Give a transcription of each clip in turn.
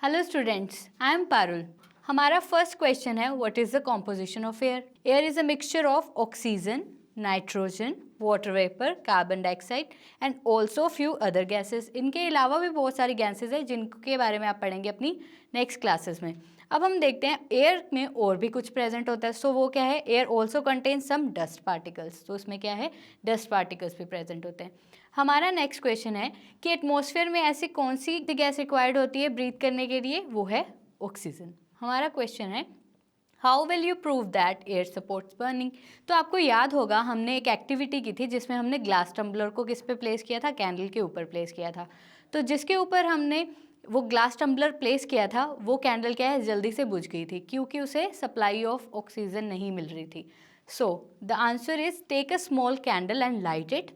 Hello students, I am Parul. हमारा first question है what is the composition of air. Air is a mixture of oxygen, nitrogen, water vapour, carbon dioxide and also few other gases. इनके अलावा भी बहुत सारी gases हैं जिनके बारे में आप पढ़ेंगे अपनी नेक्स्ट क्लासेस में। अब हम देखते हैं एयर में और भी कुछ प्रेजेंट होता है। सो वो क्या है, air also contains some dust particles. तो उसमें क्या है, डस्ट पार्टिकल्स भी प्रेजेंट होते हैं। हमारा नेक्स्ट क्वेश्चन है कि एटमॉस्फेयर में ऐसी कौन सी गैस रिक्वायर्ड होती है ब्रीथ करने के लिए, वो है ऑक्सीजन। हमारा क्वेश्चन है how will you prove that air supports burning. तो आपको याद होगा हमने एक एक्टिविटी की थी जिसमें हमने ग्लास टम्बलर को किस पे प्लेस किया था, कैंडल के ऊपर प्लेस किया था। तो जिसके ऊपर हमने वो ग्लास टम्बलर प्लेस किया था वो कैंडल क्या है, जल्दी से बुझ गई थी क्योंकि उसे सप्लाई ऑफ ऑक्सीजन नहीं मिल रही थी। So the answer is take a small candle and light it,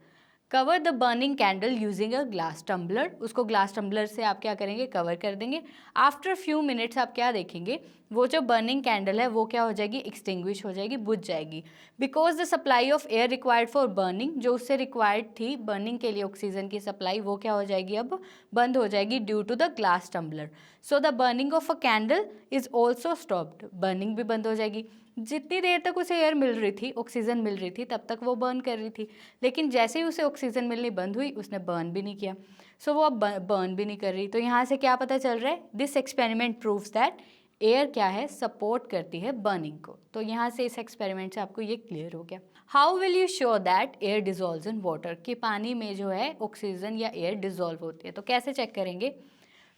cover the burning candle using a glass tumbler. उसको ग्लास टम्बलर से आप क्या करेंगे, कवर कर देंगे। आफ्टर फ्यू मिनट्स आप क्या देखेंगे, वो जो बर्निंग कैंडल है वो क्या हो जाएगी, एक्सटिंग्विश हो जाएगी, बुझ जाएगी। Because the supply of air required for burning, जो उससे रिक्वायर्ड थी बर्निंग के लिए ऑक्सीजन की सप्लाई, वो क्या हो जाएगी, अब बंद हो जाएगी due to the glass tumbler. So the burning of a candle is also stopped, burning भी बंद हो जाएगी। जितनी देर तक उसे एयर मिल रही थी, ऑक्सीजन मिल रही थी, तब तक वो बर्न कर रही थी। लेकिन जैसे ही उसे ऑक्सीजन मिलनी बंद हुई उसने बर्न भी नहीं किया। सो वो अब बर्न भी नहीं कर रही। तो यहाँ से क्या पता चल रहा है, this experiment proves that air क्या है, सपोर्ट करती है बर्निंग को। तो यहाँ से इस एक्सपेरिमेंट से आपको ये क्लियर हो गया। How will you sure that air dissolves in water, कि पानी में जो है ऑक्सीजन या एयर डिजोल्व होती है। तो कैसे चेक करेंगे,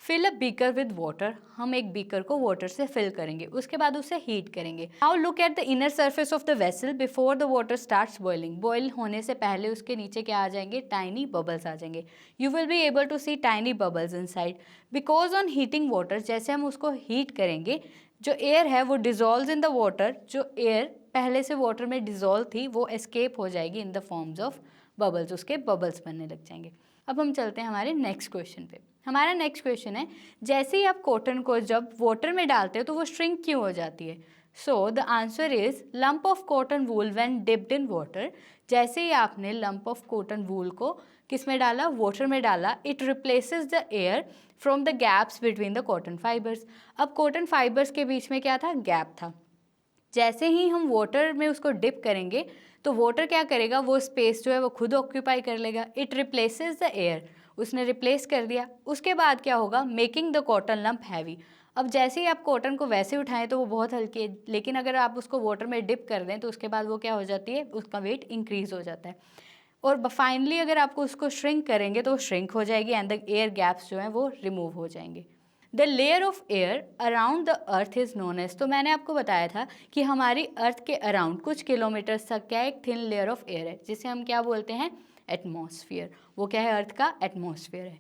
fill a beaker with water, हम एक बीकर को वाटर से फिल करेंगे, उसके बाद उसे हीट करेंगे। Now look at the inner surface of the vessel before the water starts boiling, boil होने से पहले उसके नीचे क्या आ जाएंगे, टाइनी बबल्स आ जाएंगे। You will be able to see tiny bubbles inside because on heating water, जैसे हम उसको हीट करेंगे जो एयर है वो डिजोल्व इन द वाटर, जो एयर पहले से वाटर में डिजोल्व थी वो एस्केप हो जाएगी in the forms of bubbles, उसके बबल्स बनने लग जाएंगे। अब हम चलते हैं हमारे नेक्स्ट क्वेश्चन पे। हमारा नेक्स्ट क्वेश्चन है, जैसे ही आप कॉटन को जब वाटर में डालते हो तो वो श्रिंक क्यों हो जाती है। सो the answer is lump of cotton wool when dipped in water. जैसे ही आपने लंप ऑफ कॉटन वूल को किस में डाला, वाटर में डाला, it replaces the air from the gaps between the cotton fibres. अब कॉटन फाइबर्स के बीच में क्या था, गैप था। जैसे ही हम वाटर में उसको डिप करेंगे तो वाटर क्या करेगा, वो स्पेस जो है वो खुद ऑक्यूपाई कर लेगा। इट रिप्लेसेस द एयर, उसने रिप्लेस कर दिया। उसके बाद क्या होगा, making the cotton lump heavy. अब जैसे ही आप कॉटन को वैसे उठाएं तो वो बहुत हल्की है, लेकिन अगर आप उसको वाटर में डिप कर दें तो उसके बाद वो क्या हो जाती है, उसका वेट इंक्रीज हो जाता है। और फाइनली अगर आपको उसको श्रिंक करेंगे तो वो श्रिंक हो जाएगी एंड द एयर गैप्स जो हैं वो रिमूव हो जाएंगे। The layer of air around the earth is known as, तो मैंने आपको बताया था कि हमारी अर्थ के अराउंड कुछ किलोमीटर्स तक क्या एक थिन लेयर ऑफ एयर है जिसे हम क्या बोलते हैं, एटमॉस्फेयर। वो क्या है, अर्थ का एटमॉस्फेयर है।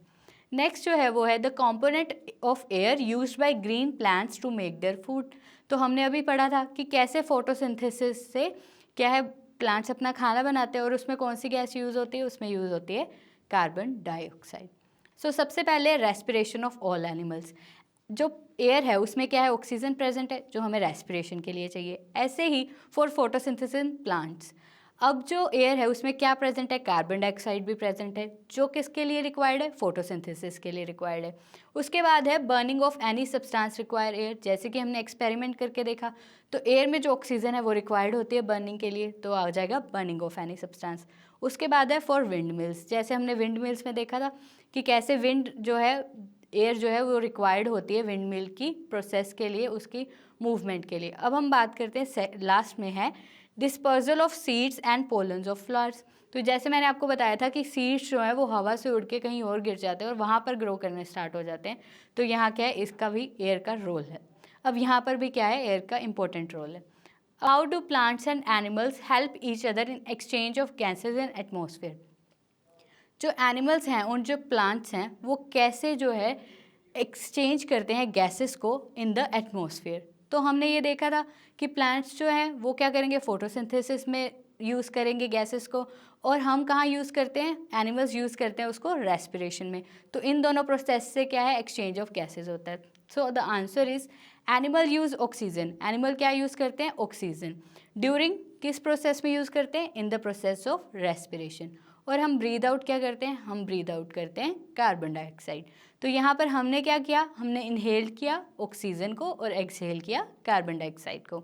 नेक्स्ट जो है वो है the component of air used by green plants to make their food. तो हमने अभी पढ़ा था कि कैसे फोटोसिंथेसिस से क्या है, प्लांट्स अपना खाना बनाते हैं और उसमें कौन सी गैस यूज़ होती है, उसमें यूज़ होती है कार्बन डाइऑक्साइड। सो सबसे पहले रेस्पिरेशन ऑफ ऑल एनिमल्स। जो एयर है उसमें क्या है, ऑक्सीजन प्रेजेंट है जो हमें रेस्पिरेशन के लिए चाहिए। ऐसे ही फॉर फोटोसिंथेसिस इन प्लांट्स, अब जो एयर है उसमें क्या प्रेजेंट है, कार्बन डाइऑक्साइड भी प्रेजेंट है जो किसके लिए रिक्वायर्ड है, फोटोसिंथेसिस के लिए रिक्वायर्ड है। उसके बाद है burning of any substance require air, जैसे कि हमने एक्सपेरिमेंट करके देखा तो एयर में जो ऑक्सीजन है वो रिक्वायर्ड होती है बर्निंग के लिए, तो आ जाएगा बर्निंग ऑफ एनी सब्सटेंस। उसके बाद है फॉर विंड मिल्स, जैसे हमने विंड मिल्स में देखा था कि कैसे विंड जो है, एयर जो है वो रिक्वायर्ड होती है विंड मिल की प्रोसेस के लिए, उसकी मूवमेंट के लिए। अब हम बात करते हैं लास्ट में है dispersal of seeds and pollens of flowers. तो जैसे मैंने आपको बताया था कि सीड्स जो है वो हवा से उड़ के कहीं और गिर जाते हैं और वहाँ पर ग्रो करने स्टार्ट हो जाते हैं। तो यहाँ क्या है, इसका भी एयर का रोल है। अब यहाँ पर भी क्या है, एयर का इंपॉर्टेंट रोल है। How do plants and animals help each other in exchange of gases in atmosphere. जो एनिमल्स हैं और जो प्लांट्स हैं वो कैसे जो है एक्सचेंज करते हैं गैसेस को इन द एटमॉस्फेयर। तो हमने ये देखा था कि प्लांट्स जो हैं वो क्या करेंगे, फोटोसिंथेसिस में यूज़ करेंगे गैसेस को, और हम कहाँ यूज़ करते हैं, एनिमल्स यूज़ करते हैं उसको रेस्पिरेशन में। तो इन दोनों प्रोसेस से क्या है, एक्सचेंज ऑफ गैसेस होता है। सो the answer is animal use oxygen, animal क्या यूज़ करते हैं, ऑक्सीजन ड्यूरिंग किस प्रोसेस में यूज़ करते हैं? In the process of respiration. और हम ब्रीद आउट क्या करते हैं? हम ब्रीद आउट करते हैं कार्बन डाइऑक्साइड। तो यहाँ पर हमने क्या किया? हमने इनहेल किया ऑक्सीजन को और एक्सहेल किया कार्बन डाइऑक्साइड को।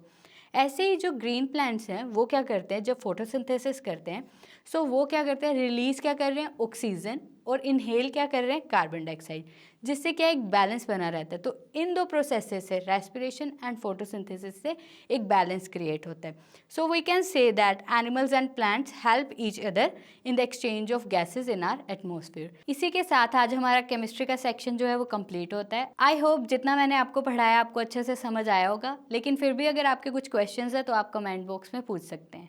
ऐसे ही जो ग्रीन प्लांट्स हैं वो क्या करते हैं? जब फोटोसिंथेसिस करते हैं सो वो क्या करते हैं? रिलीज़ क्या कर रहे हैं? ऑक्सीजन, और इनहेल क्या कर रहे हैं? कार्बन डाइऑक्साइड, जिससे क्या एक बैलेंस बना रहता है। तो इन दो प्रोसेसेस से, रेस्पिरेशन एंड फोटोसिंथेसिस से, एक बैलेंस क्रिएट होता है। So we can say that animals and plants help each other in the exchange of gases in our atmosphere. इसी के साथ आज हमारा केमिस्ट्री का सेक्शन जो है वो कंप्लीट होता है। आई होप जितना मैंने आपको पढ़ाया आपको अच्छे से समझ आया होगा, लेकिन फिर भी अगर आपके कुछ क्वेश्चंस है तो आप कमेंट बॉक्स में पूछ सकते हैं।